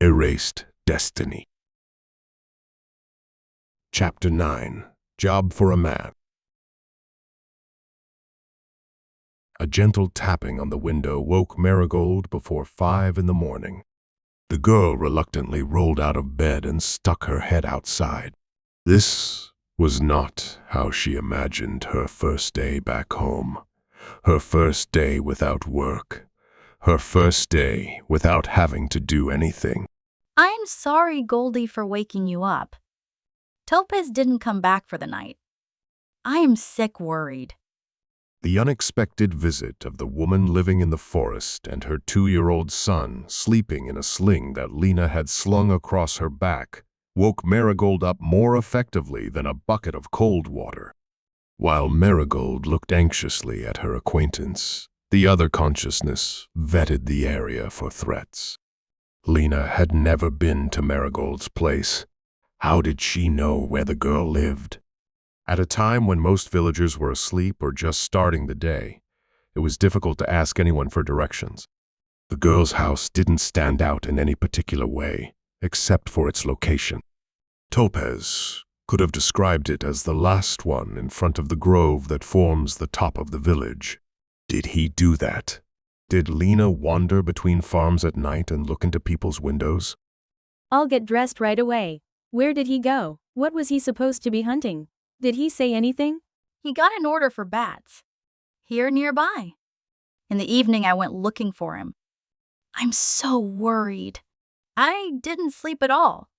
Erased Destiny. Chapter 9. Job for a Man. A gentle tapping on the window woke Merigold before 5 in the morning. The girl reluctantly rolled out of bed and stuck her head outside. This was not how she imagined her first day back home. Her first day without work. Her first day without having to do anything. I'm sorry, Goldie, for waking you up. Tolpes didn't come back for the night. I am sick worried. The unexpected visit of the woman living in the forest and her 2-year-old son sleeping in a sling that Lena had slung across her back woke Merigold up more effectively than a bucket of cold water. While Merigold looked anxiously at her acquaintance, the other consciousness vetted the area for threats. Lena had never been to Merigold's place. How did she know where the girl lived? At a time when most villagers were asleep or just starting the day, it was difficult to ask anyone for directions. The girl's house didn't stand out in any particular way, except for its location. Tolpes could have described it as the last one in front of the grove that forms the top of the village. Did he do that? Did Lena wander between farms at night and look into people's windows? I'll get dressed right away. Where did he go? What was he supposed to be hunting? Did he say anything? He got an order for bats. Here nearby. In the evening, I went looking for him. I'm so worried. I didn't sleep at all.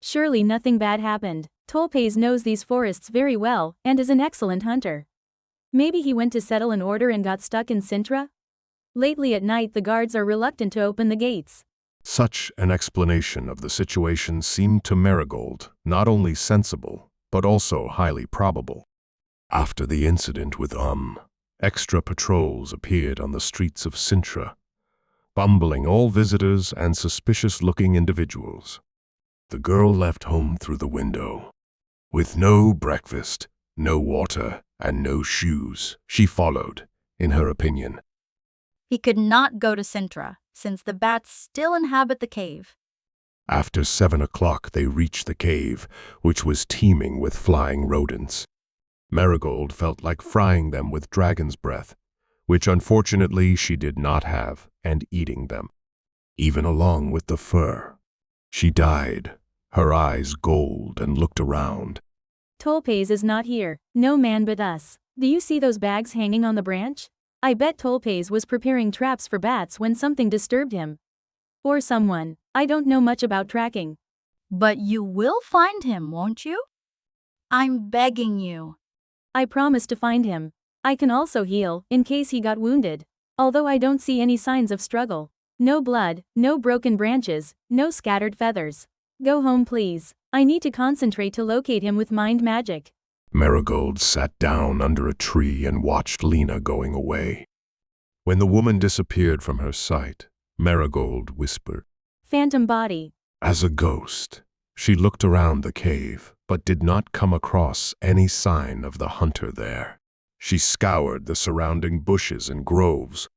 Surely nothing bad happened. Tolpes knows these forests very well and is an excellent hunter. Maybe he went to settle an order and got stuck in Cyntra? Lately at night the guards are reluctant to open the gates. Such an explanation of the situation seemed to Merigold not only sensible, but also highly probable. After the incident with extra patrols appeared on the streets of Cyntra, bumbling all visitors and suspicious-looking individuals. The girl left home through the window. With no breakfast, no water, and no shoes, she followed, in her opinion. He could not go to Cyntra, since the bats still inhabit the cave. After 7 o'clock they reached the cave, which was teeming with flying rodents. Merigold felt like frying them with dragon's breath, which unfortunately she did not have, and eating them, even along with the fur. She died, her eyes gold, and looked around. Tolpes is not here, no man but us. Do you see those bags hanging on the branch? I bet Tolpes was preparing traps for bats when something disturbed him. Or someone. I don't know much about tracking. But you will find him, won't you? I'm begging you. I promise to find him. I can also heal, in case he got wounded. Although I don't see any signs of struggle. No blood, no broken branches, no scattered feathers. Go home please. I need to concentrate to locate him with mind magic. Merigold sat down under a tree and watched Lena going away. When the woman disappeared from her sight, Merigold whispered, "Phantom body." As a ghost, she looked around the cave, but did not come across any sign of the hunter there. She scoured the surrounding bushes and groves.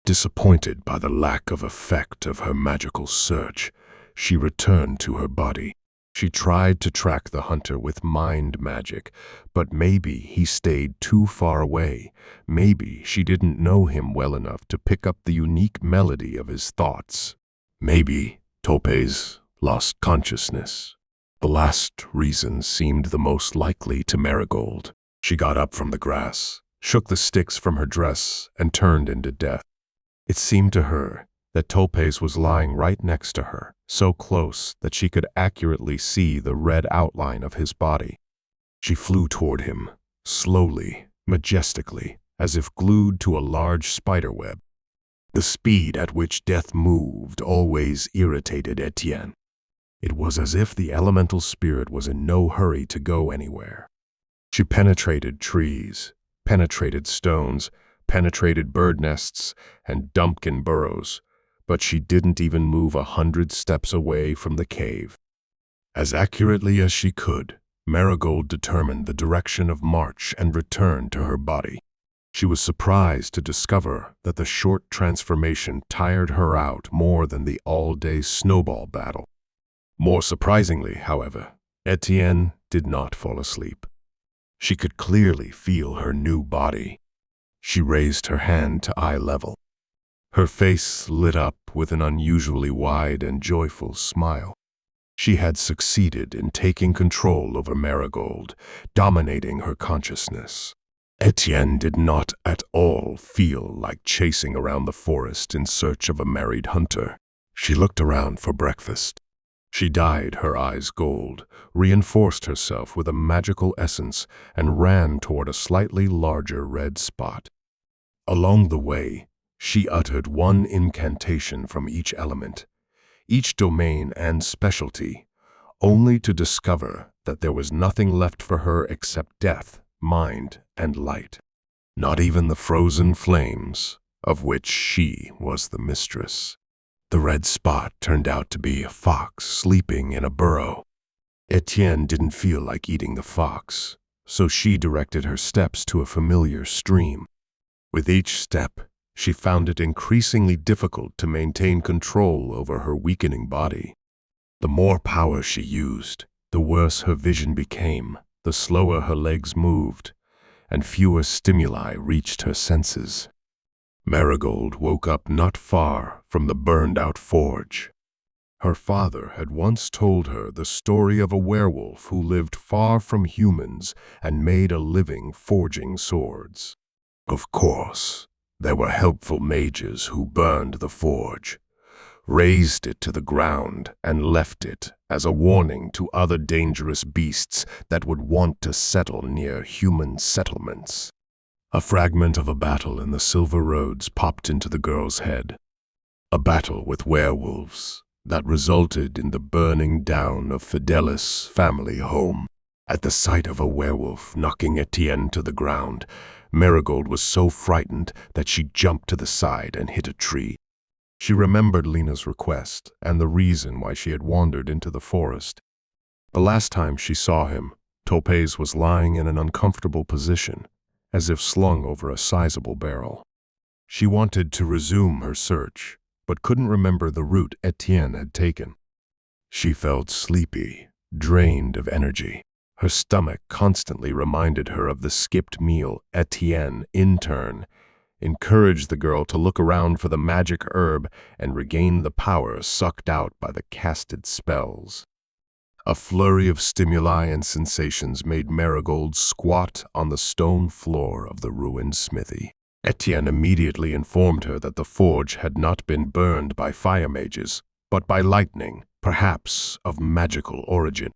Disappointed by the lack of effect of her magical search, she returned to her body. She tried to track the hunter with mind magic, but maybe he stayed too far away. Maybe she didn't know him well enough to pick up the unique melody of his thoughts. Maybe Tolpes lost consciousness. The last reason seemed the most likely to Merigold. She got up from the grass, shook the sticks from her dress, and turned into death. It seemed to her that Tolpes was lying right next to her, so close that she could accurately see the red outline of his body. She flew toward him, slowly, majestically, as if glued to a large spiderweb. The speed at which death moved always irritated Etienne. It was as if the elemental spirit was in no hurry to go anywhere. She penetrated trees, penetrated stones, penetrated bird nests, and dumpkin burrows, but she didn't even move 100 steps away from the cave. As accurately as she could, Merigold determined the direction of march and returned to her body. She was surprised to discover that the short transformation tired her out more than the all-day snowball battle. More surprisingly, however, Etienne did not fall asleep. She could clearly feel her new body. She raised her hand to eye level. Her face lit up with an unusually wide and joyful smile. She had succeeded in taking control over Merigold, dominating her consciousness. Etienne did not at all feel like chasing around the forest in search of a married hunter. She looked around for breakfast. She dyed her eyes gold, reinforced herself with a magical essence, and ran toward a slightly larger red spot. Along the way, she uttered one incantation from each element, each domain and specialty, only to discover that there was nothing left for her except death, mind, and light. Not even the frozen flames, of which she was the mistress. The red spot turned out to be a fox sleeping in a burrow. Etienne didn't feel like eating the fox, so she directed her steps to a familiar stream. With each step, she found it increasingly difficult to maintain control over her weakening body. The more power she used, the worse her vision became, the slower her legs moved, and fewer stimuli reached her senses. Merigold woke up not far from the burned-out forge. Her father had once told her the story of a werewolf who lived far from humans and made a living forging swords. Of course, there were helpful mages who burned the forge, razed it to the ground, and left it as a warning to other dangerous beasts that would want to settle near human settlements. A fragment of a battle in the Silver Roads popped into the girl's head. A battle with werewolves that resulted in the burning down of Fidelis' family home. At the sight of a werewolf knocking Etienne to the ground, Merigold was so frightened that she jumped to the side and hit a tree. She remembered Lena's request and the reason why she had wandered into the forest. The last time she saw him, Tolpes was lying in an uncomfortable position, as if slung over a sizable barrel. She wanted to resume her search, but couldn't remember the route Etienne had taken. She felt sleepy, drained of energy. Her stomach constantly reminded her of the skipped meal. Etienne, in turn, encouraged the girl to look around for the magic herb and regain the power sucked out by the casted spells. A flurry of stimuli and sensations made Merigold squat on the stone floor of the ruined smithy. Etienne immediately informed her that the forge had not been burned by fire mages, but by lightning, perhaps of magical origin.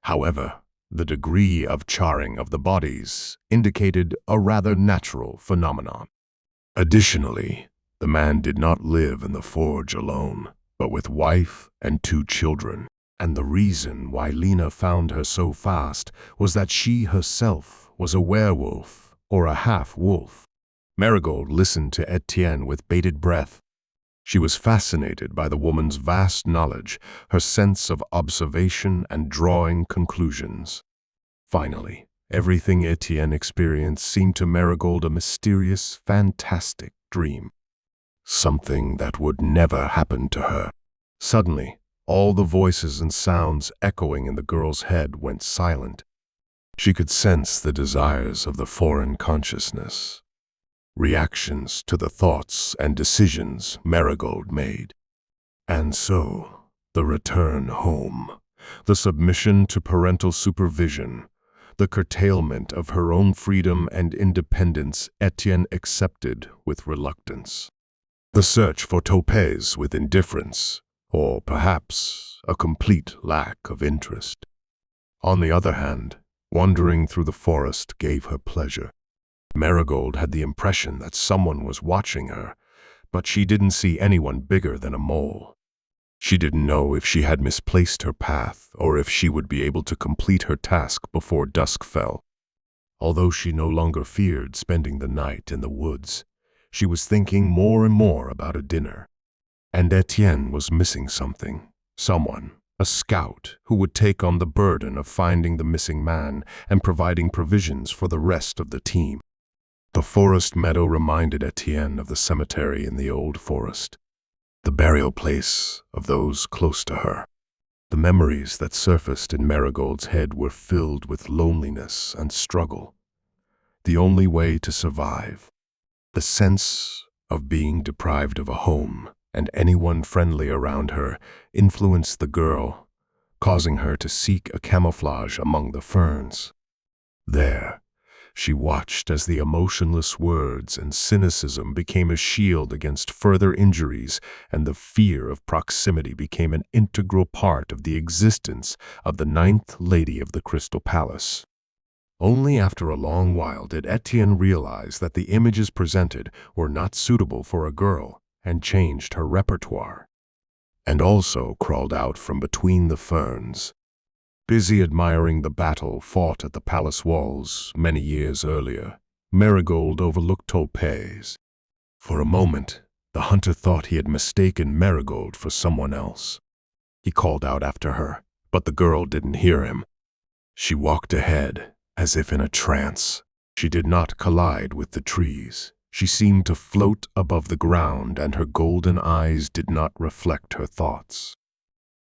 However, the degree of charring of the bodies indicated a rather natural phenomenon. Additionally, the man did not live in the forge alone, but with wife and 2 children. And the reason why Lena found her so fast was that she herself was a werewolf or a half-wolf. Merigold listened to Etienne with bated breath. She was fascinated by the woman's vast knowledge, her sense of observation and drawing conclusions. Finally, everything Etienne experienced seemed to Merigold a mysterious, fantastic dream. Something that would never happen to her. Suddenly, all the voices and sounds echoing in the girl's head went silent. She could sense the desires of the foreign consciousness, reactions to the thoughts and decisions Merigold made. And so, the return home, the submission to parental supervision, the curtailment of her own freedom and independence Etienne accepted with reluctance. The search for Tolpes with indifference, or perhaps a complete lack of interest. On the other hand, wandering through the forest gave her pleasure. Merigold had the impression that someone was watching her, but she didn't see anyone bigger than a mole. She didn't know if she had misplaced her path or if she would be able to complete her task before dusk fell. Although she no longer feared spending the night in the woods, she was thinking more and more about a dinner. And Etienne was missing something, someone, a scout who would take on the burden of finding the missing man and providing provisions for the rest of the team. The forest meadow reminded Etienne of the cemetery in the old forest, the burial place of those close to her. The memories that surfaced in Merigold's head were filled with loneliness and struggle. The only way to survive. The sense of being deprived of a home and anyone friendly around her influenced the girl, causing her to seek a camouflage among the ferns. There, she watched as the emotionless words and cynicism became a shield against further injuries, and the fear of proximity became an integral part of the existence of the ninth lady of the Crystal Palace. Only after a long while did Etienne realize that the images presented were not suitable for a girl, and changed her repertoire. And also crawled out from between the ferns, busy admiring the battle fought at the palace walls many years earlier. Merigold overlooked Tolpes. For a moment, the hunter thought he had mistaken Merigold for someone else. He called out after her, but the girl didn't hear him. She walked ahead, as if in a trance. She did not collide with the trees. She seemed to float above the ground, and her golden eyes did not reflect her thoughts.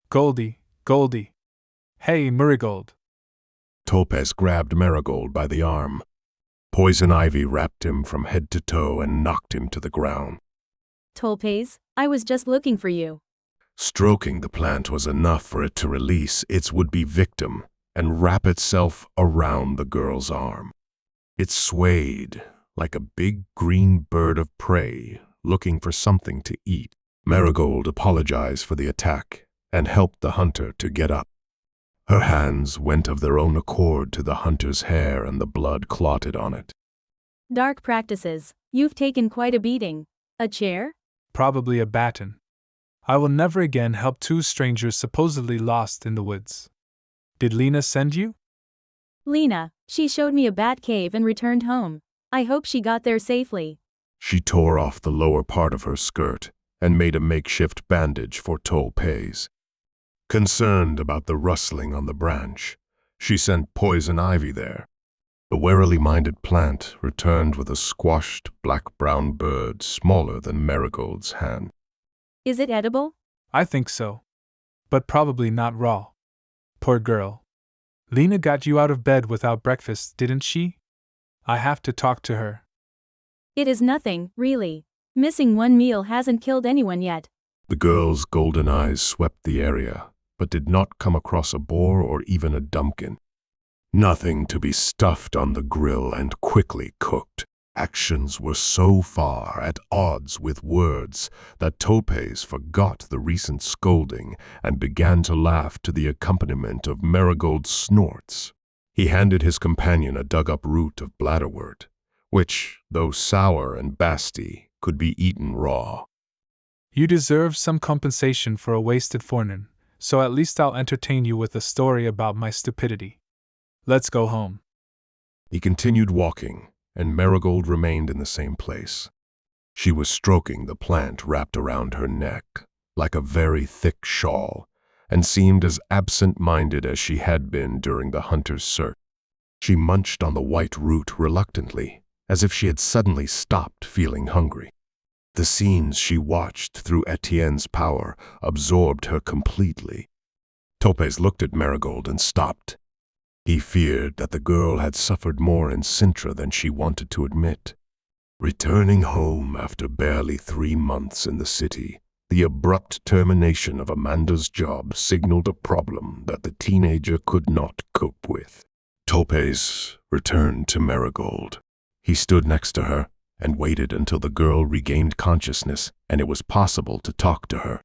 Goldie, Goldie. Hey, Merigold. Tolpes grabbed Merigold by the arm. Poison ivy wrapped him from head to toe and knocked him to the ground. Tolpes, I was just looking for you. Stroking the plant was enough for it to release its would-be victim and wrap itself around the girl's arm. It swayed like a big green bird of prey looking for something to eat. Merigold apologized for the attack and helped the hunter to get up. Her hands went of their own accord to the hunter's hair, and the blood clotted on it. Dark practices. You've taken quite a beating. A chair? Probably a baton. I will never again help two strangers supposedly lost in the woods. Did Lena send you? Lena, she showed me a bat cave and returned home. I hope she got there safely. She tore off the lower part of her skirt and made a makeshift bandage for Tolpes. Concerned about the rustling on the branch, she sent poison ivy there. The warily minded plant returned with a squashed black-brown bird smaller than Merigold's hand. Is it edible? I think so. But probably not raw. Poor girl. Lena got you out of bed without breakfast, didn't she? I have to talk to her. It is nothing, really. Missing one meal hasn't killed anyone yet. The girl's golden eyes swept the area, but did not come across a boar or even a dumpkin. Nothing to be stuffed on the grill and quickly cooked. Actions were so far at odds with words that Tolpes forgot the recent scolding and began to laugh to the accompaniment of Merigold's snorts. He handed his companion a dug-up root of bladderwort, which, though sour and basty, could be eaten raw. You deserve some compensation for a wasted forenoon, so at least I'll entertain you with a story about my stupidity. Let's go home. He continued walking, and Merigold remained in the same place. She was stroking the plant wrapped around her neck, like a very thick shawl, and seemed as absent-minded as she had been during the hunter's search. She munched on the white root reluctantly, as if she had suddenly stopped feeling hungry. The scenes she watched through Etienne's power absorbed her completely. Tolpes looked at Merigold and stopped. He feared that the girl had suffered more in Cyntra than she wanted to admit. Returning home after barely 3 months in the city, the abrupt termination of Amanda's job signaled a problem that the teenager could not cope with. Tolpes returned to Merigold. He stood next to her and waited until the girl regained consciousness and it was possible to talk to her.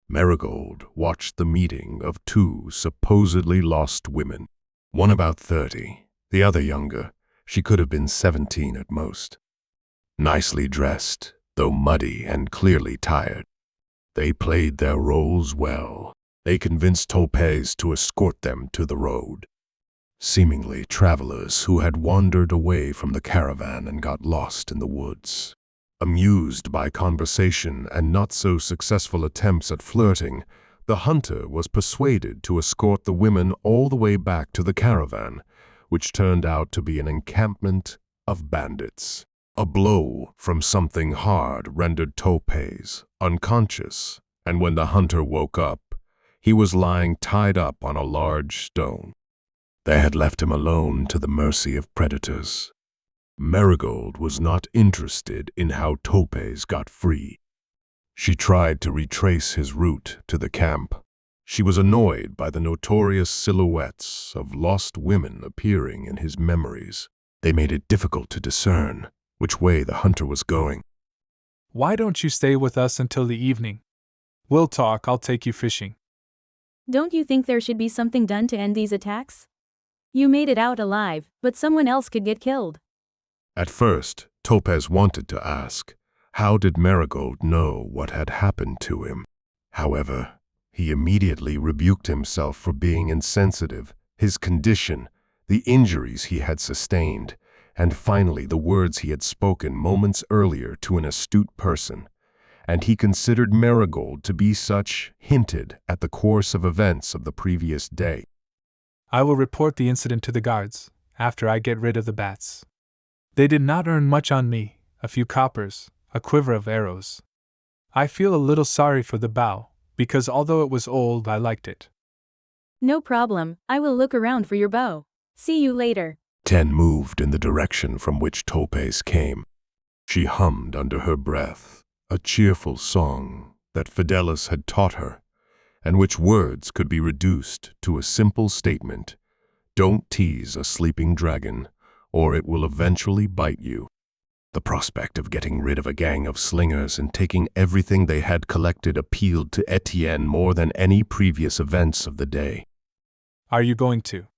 Merigold watched the meeting of 2 supposedly lost women, one about 30, the other younger. She could have been 17 at most. Nicely dressed, though muddy and clearly tired. They played their roles well. They convinced Tolpes to escort them to the road. Seemingly travelers who had wandered away from the caravan and got lost in the woods. Amused by conversation and not so successful attempts at flirting, the hunter was persuaded to escort the women all the way back to the caravan, which turned out to be an encampment of bandits. A blow from something hard rendered Tolpes unconscious, and when the hunter woke up, he was lying tied up on a large stone. They had left him alone to the mercy of predators. Merigold was not interested in how Tolpes got free. She tried to retrace his route to the camp. She was annoyed by the notorious silhouettes of lost women appearing in his memories. They made it difficult to discern which way the hunter was going. Why don't you stay with us until the evening? We'll talk, I'll take you fishing. Don't you think there should be something done to end these attacks? You made it out alive, but someone else could get killed. At first, Tolpes wanted to ask, how did Merigold know what had happened to him? However, he immediately rebuked himself for being insensitive, his condition, the injuries he had sustained, and finally the words he had spoken moments earlier to an astute person. And he considered Merigold to be such, hinted at the course of events of the previous day. I will report the incident to the guards, after I get rid of the bats. They did not earn much on me, a few coppers, a quiver of arrows. I feel a little sorry for the bow, because although it was old, I liked it. No problem, I will look around for your bow. See you later. 10 moved in the direction from which Tolpes came. She hummed under her breath a cheerful song that Fidelis had taught her, and which words could be reduced to a simple statement: don't tease a sleeping dragon, or it will eventually bite you. The prospect of getting rid of a gang of slingers and taking everything they had collected appealed to Etienne more than any previous events of the day. Are you going to?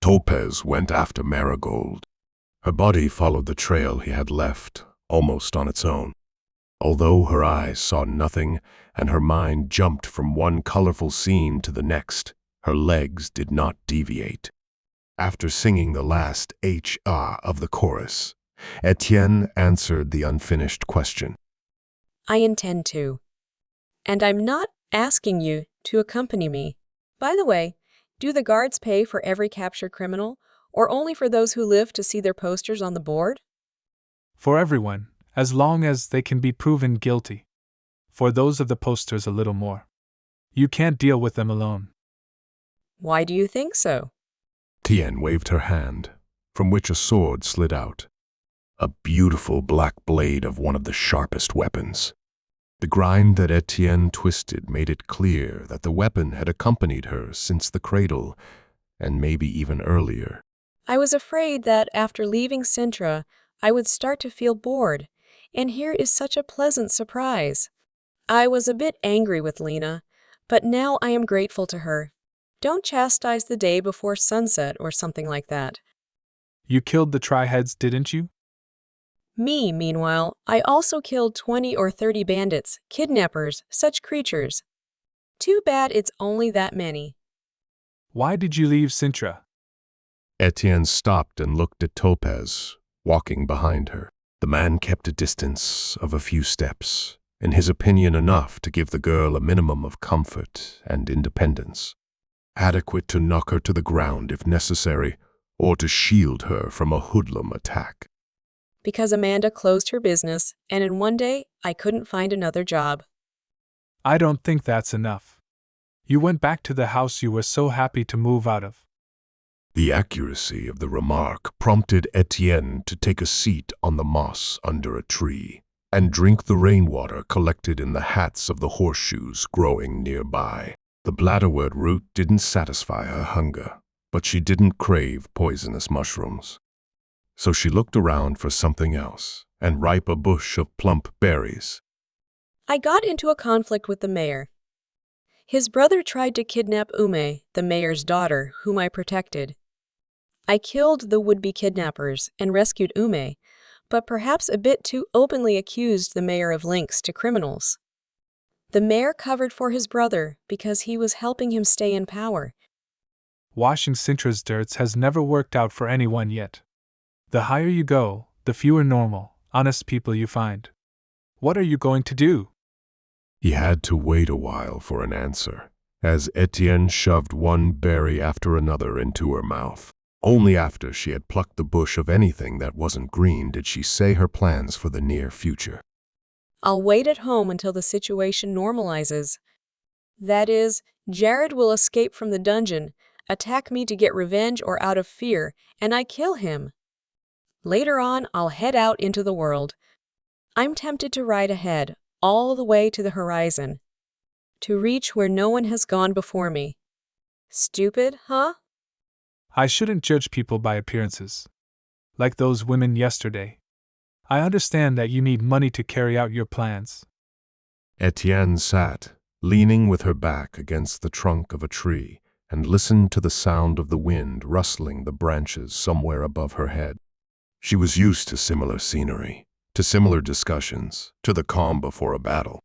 Tolpes went after Merigold. Her body followed the trail he had left, almost on its own. Although her eyes saw nothing and her mind jumped from one colorful scene to the next, her legs did not deviate. After singing the last H-ah of the chorus, Etienne answered the unfinished question. I intend to. And I'm not asking you to accompany me. By the way, do the guards pay for every captured criminal, or only for those who live to see their posters on the board? For everyone, as long as they can be proven guilty. For those of the posters, a little more. You can't deal with them alone. Why do you think so? Etienne waved her hand, from which a sword slid out. A beautiful black blade of one of the sharpest weapons. The grind that Etienne twisted made it clear that the weapon had accompanied her since the cradle, and maybe even earlier. I was afraid that after leaving Cyntra, I would start to feel bored, and here is such a pleasant surprise. I was a bit angry with Lena, but now I am grateful to her. Don't chastise the day before sunset or something like that. You killed the tri-heads, didn't you? Me, meanwhile, I also killed 20 or 30 bandits, kidnappers, such creatures. Too bad it's only that many. Why did you leave Cyntra? Etienne stopped and looked at Tolpes, walking behind her. The man kept a distance of a few steps, in his opinion enough to give the girl a minimum of comfort and independence, adequate to knock her to the ground if necessary, or to shield her from a hoodlum attack. Because Amanda closed her business, and in one day, I couldn't find another job. I don't think that's enough. You went back to the house you were so happy to move out of. The accuracy of the remark prompted Etienne to take a seat on the moss under a tree and drink the rainwater collected in the hats of the horseshoes growing nearby. The bladderwort root didn't satisfy her hunger, but she didn't crave poisonous mushrooms. So she looked around for something else and ripe a bush of plump berries. I got into a conflict with the mayor. His brother tried to kidnap Ume, the mayor's daughter, whom I protected. I killed the would-be kidnappers and rescued Ume, but perhaps a bit too openly accused the mayor of links to criminals. The mayor covered for his brother because he was helping him stay in power. Washing Cintra's dirts has never worked out for anyone yet. The higher you go, the fewer normal, honest people you find. What are you going to do? He had to wait a while for an answer, as Etienne shoved one berry after another into her mouth. Only after she had plucked the bush of anything that wasn't green did she say her plans for the near future. I'll wait at home until the situation normalizes. That is, Jared will escape from the dungeon, attack me to get revenge or out of fear, and I kill him. Later on, I'll head out into the world. I'm tempted to ride ahead, all the way to the horizon, to reach where no one has gone before me. Stupid, huh? I shouldn't judge people by appearances. Like those women yesterday. I understand that you need money to carry out your plans. Etienne sat, leaning with her back against the trunk of a tree, and listened to the sound of the wind rustling the branches somewhere above her head. She was used to similar scenery, to similar discussions, to the calm before a battle.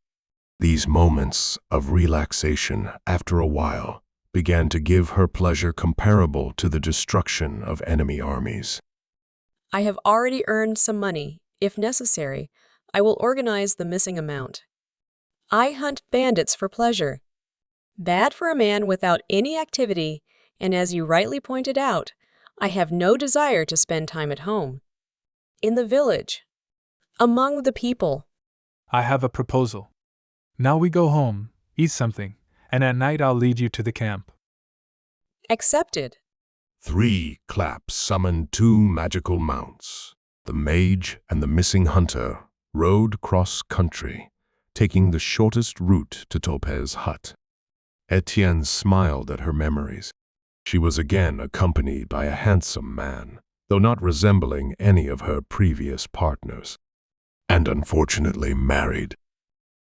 These moments of relaxation, after a while, began to give her pleasure comparable to the destruction of enemy armies. I have already earned some money. If necessary, I will organize the missing amount. I hunt bandits for pleasure. Bad for a man without any activity, and as you rightly pointed out, I have no desire to spend time at home. In the village. Among the people. I have a proposal. Now we go home, eat something, and at night I'll lead you to the camp. Accepted. 3 claps summoned 2 magical mounts. The mage and the missing hunter rode cross-country, taking the shortest route to Tolpes' hut. Etienne smiled at her memories. She was again accompanied by a handsome man, though not resembling any of her previous partners, and unfortunately married.